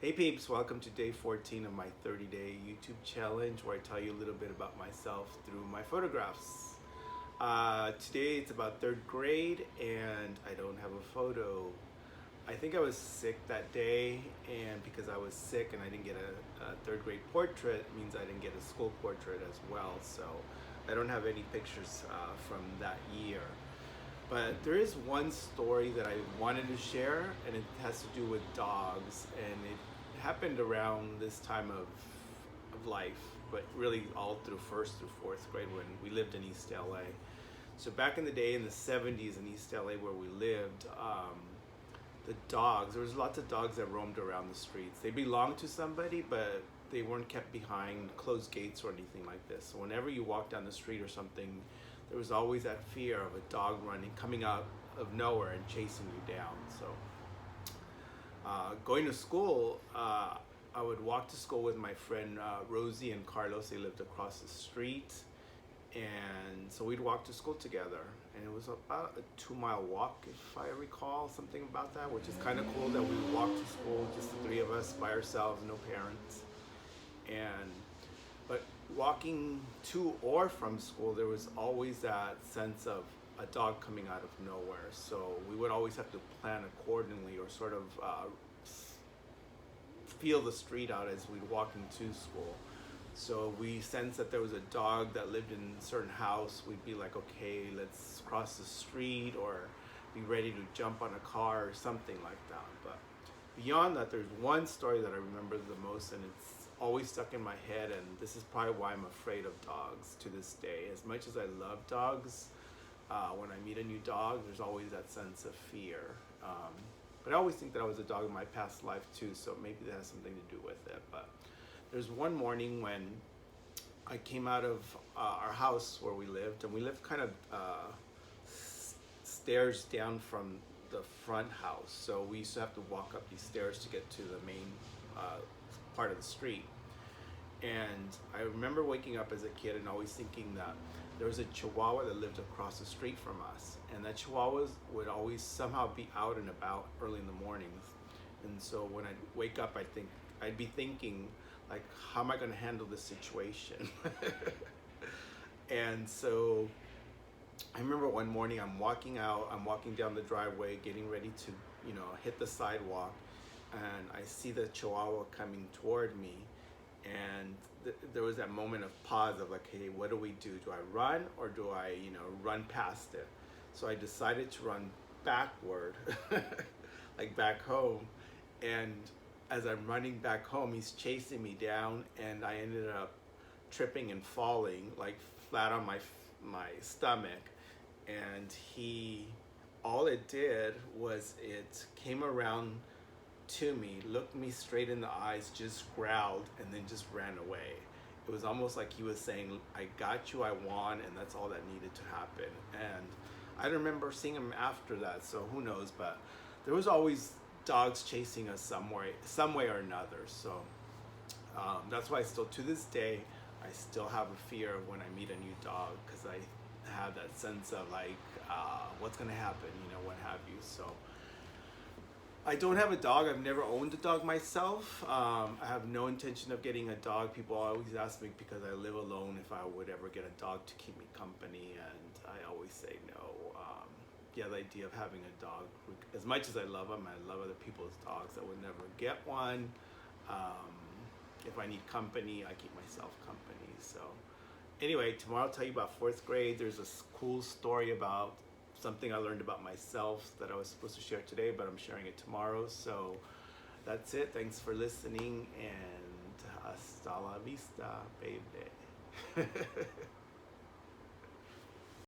Hey peeps, welcome to day 14 of my 30-day YouTube challenge where I tell you a little bit about myself through my photographs. Today it's about third grade and I don't have a photo. I think I was sick that day, and because I was sick and I didn't get a third grade portrait means I didn't get a school portrait as well, so I don't have any pictures from that year. But there is one story that I wanted to share, and it has to do with dogs, and it happened around this time of life, but really all through first through fourth grade when we lived in East LA. So back in the day in the 70s in East LA where we lived, the dogs, there was lots of dogs that roamed around the streets. They belonged to somebody, but they weren't kept behind closed gates or anything like this. So whenever you walk down the street or something, there was always that fear of a dog running, coming out of nowhere and chasing you down. So going to school, I would walk to school with my friend Rosie and Carlos. They lived across the street. And so we'd walk to school together. And it was about a 2 mile walk, if I recall, something about that, which is kind of cool that we would walk to school, just the three of us by ourselves, no parents. And but walking to or from school, there was always that sense of a dog coming out of nowhere. So we would always have to plan accordingly, or sort of feel the street out as we'd walk into school. So we sensed that there was a dog that lived in a certain house. We'd be like, okay, let's cross the street, or be ready to jump on a car or something like that. But beyond that, there's one story that I remember the most, and it's always stuck in my head, and this is probably why I'm afraid of dogs to this day. As much as I love dogs, when I meet a new dog, there's always that sense of fear. But I always think that I was a dog in my past life too, so maybe that has something to do with it. But there's one morning when I came out of our house where we lived, and we lived kind of stairs down from the front house. So we used to have to walk up these stairs to get to the main part of the street. And I remember waking up as a kid and always thinking that there was a Chihuahua that lived across the street from us, and that Chihuahuas would always somehow be out and about early in the mornings. And so when I'd wake up, I'd be thinking, like, how am I going to handle this situation? And so I remember one morning I'm walking down the driveway, getting ready to, hit the sidewalk, and I see the Chihuahua coming toward me, and there was that moment of pause of like, hey, what do we do? Do I run, or do I, run past it? So I decided to run backward, like back home, and as I'm running back home, he's chasing me down, and I ended up tripping and falling, like flat on my stomach. And all it did was it came around to me, looked me straight in the eyes, just growled, and then just ran away. It was almost like he was saying, I got you, I won, and that's all that needed to happen. And I don't remember seeing him after that, so who knows, but there was always dogs chasing us some way or another. So that's why still to this day, I still have a fear of when I meet a new dog, because I have that sense of like, what's gonna happen, what have you. So I don't have a dog. I've never owned a dog myself. I have no intention of getting a dog. People always ask me, because I live alone, if I would ever get a dog to keep me company, and I always say no. Yeah, the idea of having a dog, as much as I love them, I love other people's dogs, I would never get one. If I need company, I keep myself company. So anyway, tomorrow I'll tell you about fourth grade. There's a cool story about something I learned about myself that I was supposed to share today, but I'm sharing it tomorrow. So that's it. Thanks for listening, and hasta la vista, baby.